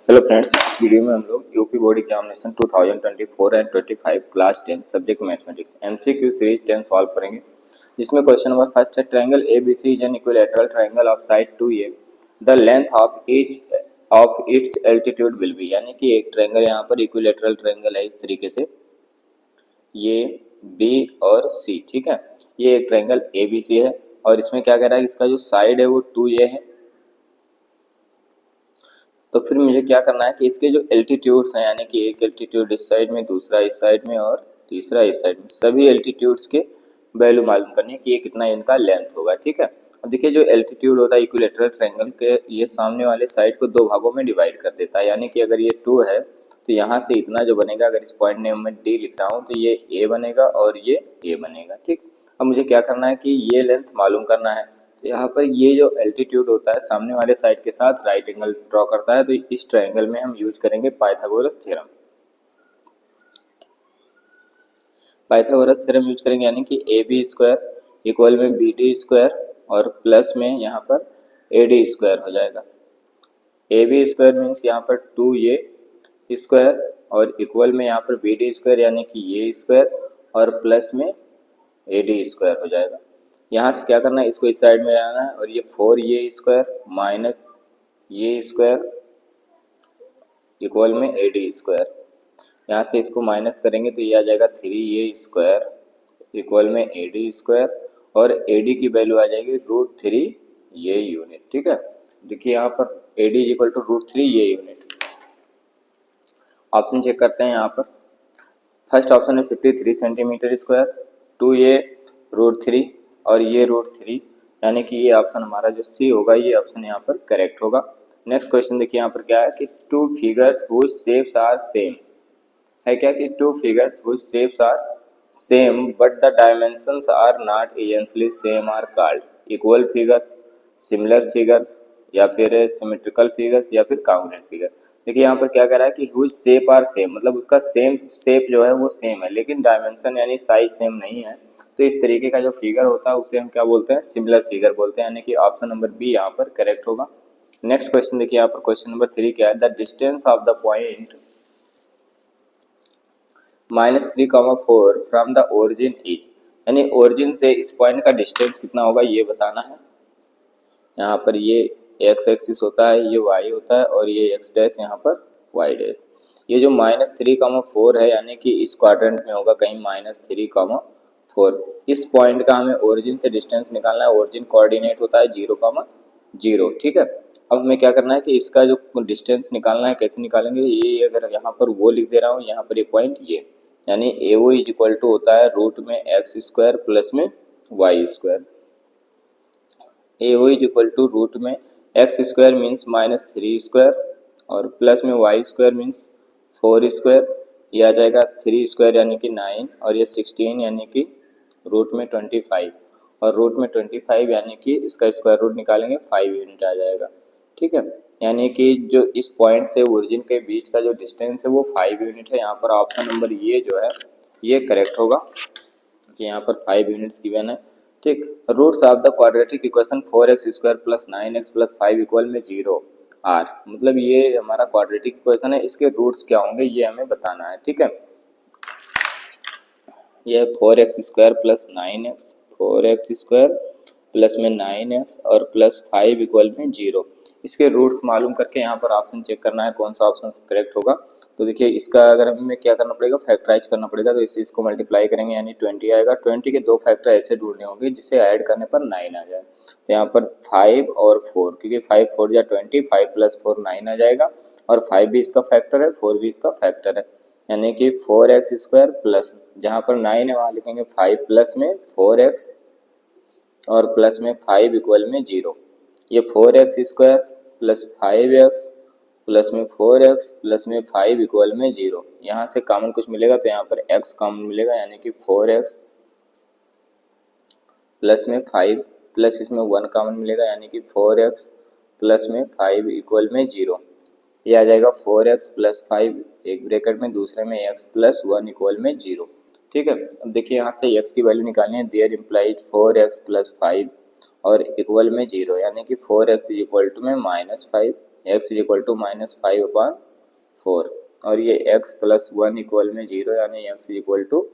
Hello friends, इस video में हम लोग UP board examination 2024 and 25 class 10 subject mathematics MCQ series 10 solve करेंगे। जिसमें क्वेश्चन नंबर फर्स्ट है, triangle ABC is an equilateral triangle of side 2a, the length of its altitude will be. यानी कि एक ट्रायंगल यहाँ पर इक्विलैटरल ट्रायंगल है इस तरीके से, ये बी और सी, ठीक है। ये एक ट्रायंगल एबीसी है और इसमें क्या कह रहा है, इसका जो साइड है वो 2a है। तो फिर मुझे क्या करना है कि इसके जो एल्टीट्यूड्स हैं, यानी कि एक एल्टीट्यूड इस साइड में, दूसरा इस साइड में और तीसरा इस साइड में, सभी एल्टीट्यूड्स के वैल्यू मालूम करनी है कि ये कितना इनका लेंथ होगा, ठीक है। अब देखिए, जो एल्टीट्यूड होता है इक्विलैटरल ट्रायंगल के, ये सामने वाले साइड को दो भागों में डिवाइड कर देता है। यानी कि अगर ये 2 है तो यहाँ से इतना जो बनेगा, अगर इस पॉइंट ने मैं डी लिख रहा हूँ तो ये ए बनेगा और ये ए बनेगा, ठीक। अब मुझे क्या करना है कि ये लेंथ मालूम करना है। तो यहाँ पर ये जो एल्टीट्यूड होता है सामने वाले साइड के साथ राइट एंगल ड्रॉ करता है, तो इस ट्रायंगल में हम यूज करेंगे Pythagoras theorem. Pythagoras theorem use करेंगे, यानी कि ए बी स्क्वायर इक्वल में बी डी स्क्वायर और प्लस में यहाँ पर ए डी स्क्वायर हो जाएगा। ए बी स्क्वायर मीन्स यहाँ पर 2a स्क्वायर और इक्वल में यहाँ पर बी डी स्क्वायर यानी कि ये स्क्वायर और प्लस में ए डी स्क्वायर हो जाएगा। यहाँ से क्या करना है, इसको इस साइड में लाना है और ये 4a स्क्वायर माइनस ये स्क्वायर इक्वल में ए डी स्क्वायर। यहाँ से इसको माइनस करेंगे तो ये आ जाएगा 3a स्क्वायर इक्वल में ए डी स्क्वायर और ए डी की वैल्यू आ जाएगी √3 ये यूनिट, ठीक है। देखिए यहाँ पर ए डी इक्वल टू √3 ये यूनिट। ऑप्शन चेक करते हैं। यहाँ पर फर्स्ट ऑप्शन है 53 सेंटीमीटर स्क्वायर, 2a √3 और ये √3, यानी कि ये ऑप्शन हमारा जो सी होगा, ये ऑप्शन यहाँ पर करेक्ट होगा। नेक्स्ट क्वेश्चन देखिए यहाँ पर क्या है कि two figures whose shapes are same है, क्या कि two figures whose shapes are same but the dimensions are not एजेंसली same are called equal figures, similar figures या फिर सिमेट्रिकल फिगर्स या फिर कांग्रुएंट फिगर। देखिए यहाँ पर क्या कह रहा है कि हुज शेप आर सेम, मतलब उसका सेम शेप जो है वो सेम है, लेकिन डायमेंशन यानी साइज सेम नहीं है। तो इस तरीके का जो फिगर होता है उसे हम क्या बोलते हैं, सिमिलर फिगर बोलते हैं, यानी कि ऑप्शन नंबर बी यहाँ पर करेक्ट होगा। नेक्स्ट क्वेश्चन देखिए यहाँ पर क्वेश्चन नंबर 3 क्या है, the distance of the point -3,4 from the origin is, यानी ओरिजिन से इस पॉइंट का डिस्टेंस कितना होगा ये बताना है। यहाँ पर ये एक्स एक्सिस होता है, ये वाई होता है और ये एक्स डैश यहाँ पर वाई डैश। ये जो -3,4 है यानी कि इस क्वाड्रेंट में होगा कहीं -3,4। इस पॉइंट का हमें ओरिजिन से डिस्टेंस निकालना है। ओरिजिन कोऑर्डिनेट होता है 0,0, ठीक है। अब हमें क्या करना है कि इसका जो डिस्टेंस निकालना है, कैसे निकालेंगे, ये अगर यहाँ पर वो लिख दे रहा हूँ, यहाँ पर ये पॉइंट ये, यानी A O is equal to होता है रूट में एक्स स्क्वायर प्लस में Y square. A O is equal to root में एक्स स्क्वायर मीन्स -3 स्क्वायर और प्लस में वाई स्क्वायर मीन्स 4 स्क्वायर। ये आ जाएगा 3 स्क्वायर यानी कि 9 और ये 16 यानी कि रूट में 25 और रूट में 25 यानी कि इसका स्क्वायर रूट निकालेंगे 5 यूनिट आ जाएगा, ठीक है। यानी कि जो इस पॉइंट से ओरिजिन के बीच का जो डिस्टेंस है वो 5 यूनिट है। यहाँ पर ऑप्शन नंबर ये जो है ये करेक्ट होगा कि यहाँ पर 5 यूनिट्स गिवन है, ठीक। Roots of the quadratic equation 4x square plus 9x plus 5 equal में 0 आर, मतलब ये हमारा क्वाड्रेटिक इक्वेशन है, इसके रूट्स क्या होंगे ये हमें बताना है, ठीक है। ये 4x square plus 9x, 4x square plus में 9x और प्लस 5 इक्वल में 0। इसके रूट्स मालूम करके यहाँ पर ऑप्शन चेक करना है कौन सा ऑप्शन करेक्ट होगा। तो देखिए इसका अगर हमें क्या करना पड़ेगा, फैक्टराइज करना पड़ेगा। तो इससे इसको मल्टीप्लाई करेंगे यानी 20 आएगा। 20 के दो फैक्टर ऐसे ढूंढने होंगे जिसे ऐड करने पर 9 आ जाए। तो यहाँ पर 5 और 4, क्योंकि 5 4 या 20, 5 प्लस 4 9 आ जाएगा और 5 भी इसका फैक्टर है, 4 भी इसका फैक्टर है, यानी कि 4x स्क्वायर प्लस, जहाँ पर 9 है वहाँ लिखेंगे 5 प्लस में 4x और प्लस में 5 इक्वल में 0। ये 4x square plus 5x plus में 4x प्लस में 5 इक्वल में 0। यहाँ से कॉमन कुछ मिलेगा तो यहाँ पर x कॉमन मिलेगा, यानी कि 4x प्लस में 5 प्लस इसमें 1 कॉमन मिलेगा, यानी कि 4x प्लस में 5 इक्वल में 0। ये आ जाएगा 4x प्लस 5 एक ब्रैकेट में, दूसरे में x प्लस 1 इक्वल में 0, ठीक है। अब देखिए यहाँ से x की वैल्यू निकालनी है। देयर इम्प्लाइड 4x प्लस 5 और इक्वल में 0, यानी कि 4x इज इक्वल टू में -5 x इज इक्वल टू -5/4 और ये x प्लस 1 इक्वल में 0 यानी x इज इक्वल टू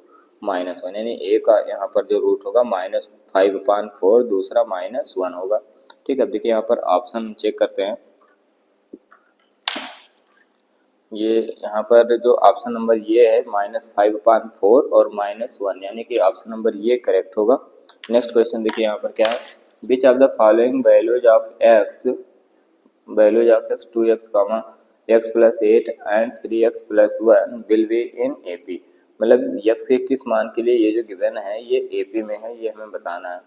-1 यानी a का यहाँ पर जो रूट होगा -5/4 दूसरा -1 होगा। ठीक है, अब देखिए यहाँ पर ऑप्शन चेक करते हैं। ये यहाँ पर जो ऑप्शन नंबर ये है -5/4 और -1 यानी कि ऑप्शन नंबर ये करेक्ट होगा। नेक्स्ट क्वेश्चन देखिए यहाँ पर क्या है, which of the following values of x 2x, x plus 8 and 3x plus 1 will be in AP। मतलब x के किस मान के लिए ये जो गिवन है ये AP में है, ये हमें बताना है।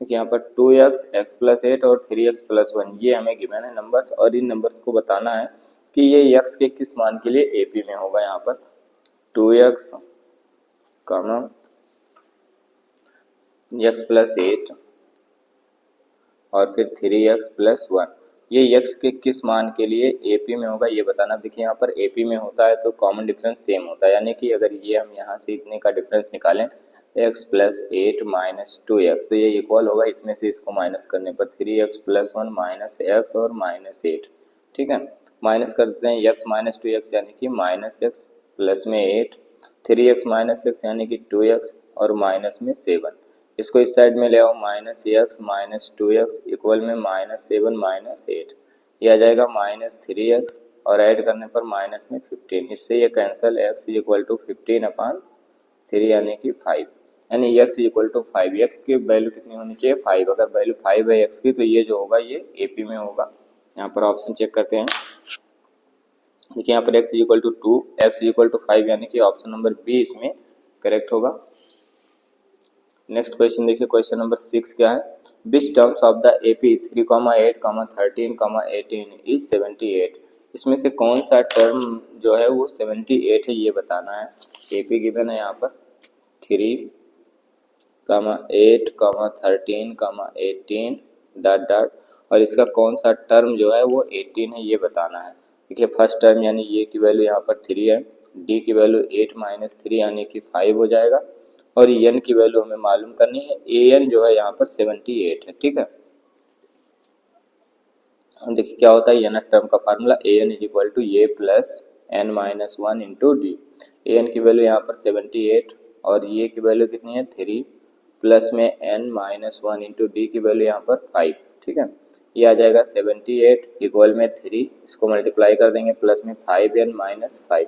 यहाँ पर 2x, x प्लस 8 और 3x प्लस 1 ये हमें गिवन है नंबर्स, और इन नंबर्स को बताना है कि ये x के किस मान के लिए AP में होगा। यहाँ पर 2x, x प्लस 8 और फिर 3x प्लस 1 ये x के किस मान के लिए AP में होगा ये बताना। देखिए यहाँ पर AP में होता है तो कॉमन डिफरेंस सेम होता है, यानी कि अगर ये हम यहाँ से इतने का डिफरेंस निकालें x प्लस 8 माइनस 2x तो ये इक्वल होगा, इसमें से इसको माइनस करने पर 3x प्लस 1 माइनस x और -8। ठीक है, माइनस कर देते हैं x माइनस 2x यानी कि -x प्लस में 8, 3x माइनस x यानी कि 2x और माइनस में 7। इसको इस साइड में ले आओ -x माइनस 2x इक्वल में -7 माइनस 8, ये आ जाएगा -3x और ऐड करने पर माइनस में 15। इससे ये cancel, x is equal to 15/3 यानी कि 5, यानी x is equal to 5। x की वैल्यू कितनी होनी चाहिए 5, अगर वैल्यू 5 है x की तो ये जो होगा ये AP में होगा। यहाँ पर ऑप्शन चेक करते हैं। देखिए यहाँ पर x is equal to 2, x is equal to 5 यानी कि ऑप्शन नंबर बी इसमें करेक्ट होगा। नेक्स्ट क्वेश्चन देखिए, क्वेश्चन नंबर 6 क्या है, which terms of the AP 3, 8, 13, 18 is 78। इसमें से कौन सा टर्म जो है वो 78 है ये बताना है। AP गिवन है यहाँ पर 3, 8, 13, 18 डॉट डॉट और इसका कौन सा टर्म जो है वो 18 है ये बताना है। देखिए फर्स्ट टर्म यानी ये की वैल्यू यहाँ पर 3 है, d की वैल्यू 8 माइनस 3 यानी कि 5 हो जाएगा और n की वैल्यू हमें मालूम करनी है, an जो है यहाँ पर 78 है। ठीक है, देखिए क्या होता है n टर्म का formula an is equal to a plus n minus 1 into D. an की वैल्यू यहाँ पर 78 और ये की वैल्यू कितनी है 3 प्लस में n माइनस 1 इंटू डी की वैल्यू यहाँ पर 5। ठीक है, ये आ जाएगा 78 इक्वल में 3, इसको मल्टीप्लाई कर देंगे प्लस में 5n माइनस 5,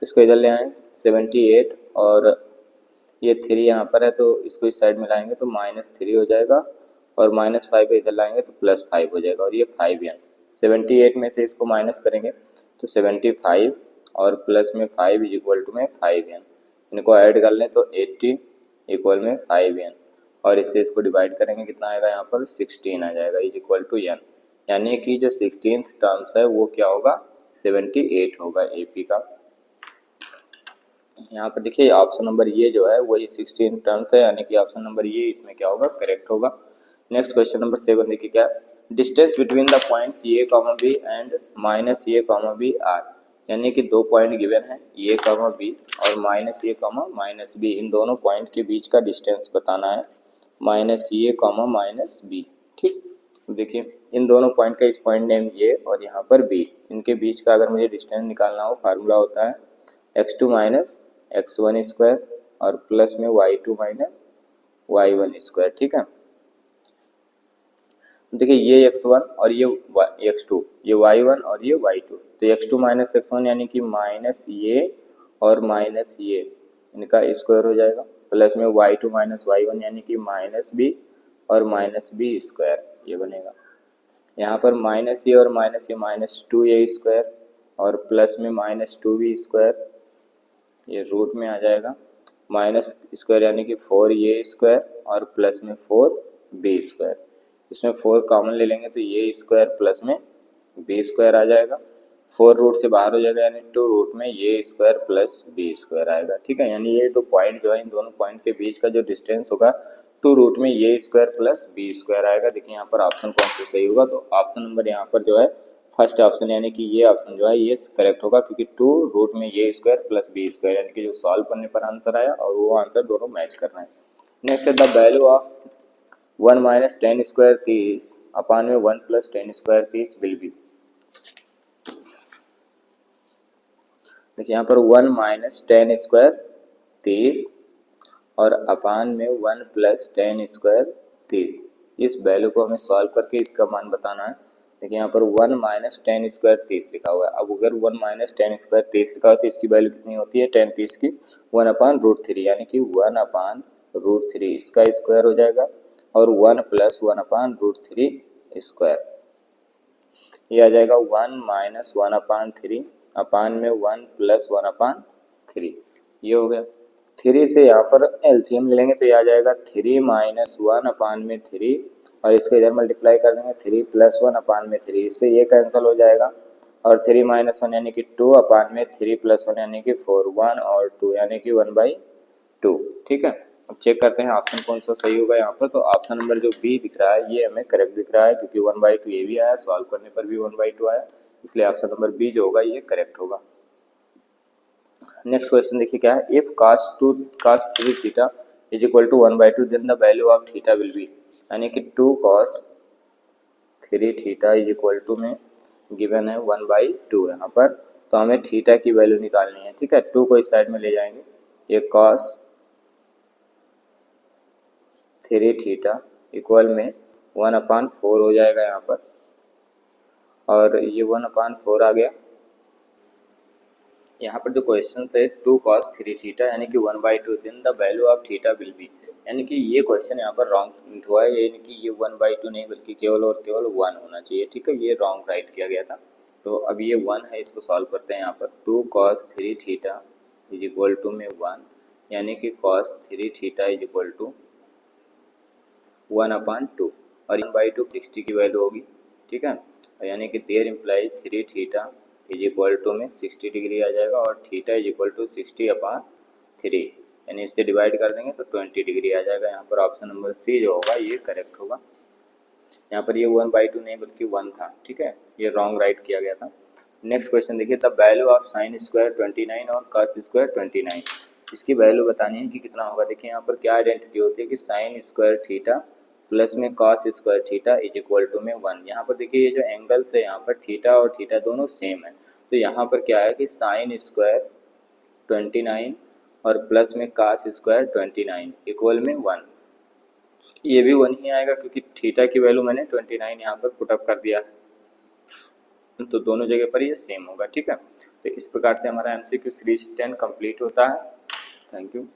इसको इधर ले आए 78 और ये 3 यहाँ पर है तो इसको इस साइड में लाएंगे तो -3 हो जाएगा और -5 इधर लाएंगे तो +5 हो जाएगा और ये 5n। 78 में से इसको माइनस करेंगे तो 75 और प्लस में 5 इज इक्वल टू में 5n, इनको ऐड कर लें तो 80 इक्वल में 5n और इससे इसको डिवाइड करेंगे कितना आएगा यहाँ पर 16 आ जाएगा इज इक्वल टू n, यानी कि जो 16th टर्म्स है वो क्या होगा 78 होगा AP का। यहाँ पर देखिए ऑप्शन नंबर ये जो है वही 16 टर्म्स है, यानी कि ऑप्शन नंबर ये इसमें क्या होगा करेक्ट होगा। नेक्स्ट क्वेश्चन नंबर 7 देखिए क्या, distance between the points a, b and -a, b are, यानी कि दो पॉइंट गिवन है a, b और -a, -b, इन दोनों पॉइंट के बीच का डिस्टेंस बताना है -a, -b। ठीक, देखिए इन दोनों पॉइंट का इस पॉइंट नेम a और यहाँ पर b, इनके बीच का अगर मुझे डिस्टेंस निकालना हो फार्मूला होता है x2 माइनस x1 स्क्वायर और प्लस में y2 माइनस y1 स्क्वायर। ठीक है, देखिए ये x1 और ये x2, ये y1 और ये y2, तो x2 माइनस x1 यानी कि माइनस ये और माइनस ये इनका स्क्वायर हो जाएगा प्लस में y2 माइनस y1 यानी कि माइनस b और माइनस b स्क्वायर ये बनेगा। यहाँ पर माइनस ये और माइनस ये -2a स्क्वायर और प्लस में -2b स्क्वायर ये रूट में आ जाएगा, माइनस स्क्वायर यानी कि 4a स्क्वायर और प्लस में 4b स्क्वायर, इसमें 4 कॉमन ले लेंगे तो ये स्क्वायर प्लस में b स्क्वायर आ जाएगा, 4 रूट से बाहर हो जाएगा यानी 2 रूट में ये स्क्वायर प्लस b स्क्वायर आएगा। ठीक है, यानी ये दो पॉइंट जो है इन दोनों पॉइंट के बीच का जो डिस्टेंस होगा 2 रूट में ये स्क्वायर प्लस b स्क्वायर आएगा। देखिए यहाँ पर ऑप्शन कौन सा सही होगा, तो ऑप्शन नंबर यहाँ पर जो है फर्स्ट ऑप्शन यानी कि ये ऑप्शन जो है ये करेक्ट होगा, क्योंकि 2 रूट में ये स्क्वायर प्लस b स्क्वायर यानी कि जो सॉल्व करने पर आंसर आया और वो आंसर दोनों मैच कर रहे हैं। नेक्स्ट है the value of 1 minus ten square 30 अपान में 1 plus ten square 30 will be. देखिए यहाँ पर 1 माइनस टेन स्क्वायर 30 और अपान में 1 प्लस टेन स्क्वायर 30, इस वैल्यू को हमें सॉल्व करके इसका मान बताना है। देखिए यहाँ पर 1 माइनस टेन स्क्वायर 30 लिखा हुआ है। अब अगर 1 माइनस टेन स्क्वायर 30 लिखा हो तो इसकी वैल्यू कितनी होती है, टेन 30 की 1 अपान रूट थ्री, यानी कि 1 अपान रूट थ्री इसका स्क्वायर हो जाएगा और 1 plus 1 upon root three square, ये आ जाएगा 1 माइनस 1 अपान थ्री अपान में 1 प्लस 1 अपान थ्री, ये हो गया। थ्री से यहाँ पर एलसीएम ले लेंगे तो ये आ जाएगा 3 माइनस 1 अपान में 3 और इसको इधर मल्टीप्लाई कर देंगे 3 प्लस 1 अपान में 3, इससे ये कैंसिल हो जाएगा और 3 माइनस 1 यानी कि 2 अपान में 3 प्लस 1 यानी कि 4, 1 और 2 यानी कि 1/2। ठीक है, अब चेक करते हैं ऑप्शन कौन सा सही होगा यहाँ पर। तो ऑप्शन नंबर जो बी दिख रहा है ये हमें करेक्ट दिख रहा है, क्योंकि 1/2 ये भी आया, सॉल्व करने पर भी 1/2 आया, इसलिए ऑप्शन नंबर बी जो होगा ये करेक्ट होगा। नेक्स्ट क्वेश्चन देखिए क्या है, if cos 3 theta is equal to 1/2 then the value of theta will be, यानी कि 2 cos 3 theta is equal to में गिवन है 1/2 यहाँ पर, तो हमें थीटा की वैल्यू निकालनी है। ठीक है, 2 को इस साइड में ले जाएंगे, ये cos 3 थीटा इक्वल में 1/4 हो जाएगा यहाँ पर, और ये 1/4 आ गया। यहाँ पर जो क्वेश्चन है 2 cos 3 थीटा यानी कि 1/2 then the value of theta will be, यानी कि ये क्वेश्चन यहाँ पर रॉन्ग हुआ है, यानी कि ये 1/2 नहीं बल्कि केवल और केवल 1 होना चाहिए। ठीक है, ये रॉन्ग राइट किया गया था, तो अब ये 1 है, इसको सॉल्व करते हैं। यहाँ पर 2 cos 3 theta is equal to में 1, यानी कि cos 3 theta is equal to 1/2 और 1/2 60 की वैल्यू होगी। ठीक है, यानी कि there imply 3 theta is equal to में 60 डिग्री आ जाएगा और थीटा इज इक्वल टू 60/3, यानी इससे डिवाइड कर देंगे तो 20 डिग्री आ जाएगा। यहाँ पर ऑप्शन नंबर सी जो होगा ये करेक्ट होगा। यहाँ पर ये 1/2 नहीं बल्कि 1 था। ठीक है, ये रॉन्ग राइट किया गया था। नेक्स्ट क्वेश्चन देखिए, the value of sine square 29 और कॉस स्क्वायर 29, इसकी वैल्यू बतानी है कि कितना होगा। देखिए यहाँ पर क्या आइडेंटिटी होती है कि साइन स्क्वायर थीटा प्लस में cos square theta is equal to में 1। यहाँ पर देखिए ये जो एंगल्स है यहाँ पर थीटा और थीटा दोनों सेम है, तो यहाँ पर क्या है कि साइन स्क्वायर 29 और प्लस में कॉस स्क्वायर 29 इक्वल में 1, ये भी 1 ही आएगा क्योंकि थीटा की वैल्यू मैंने 29 यहाँ पर पुटअप कर दिया है, तो दोनों जगह पर ये सेम होगा। ठीक है, तो इस प्रकार से हमारा MCQ सीरीज 10 कंप्लीट होता है। Thank you.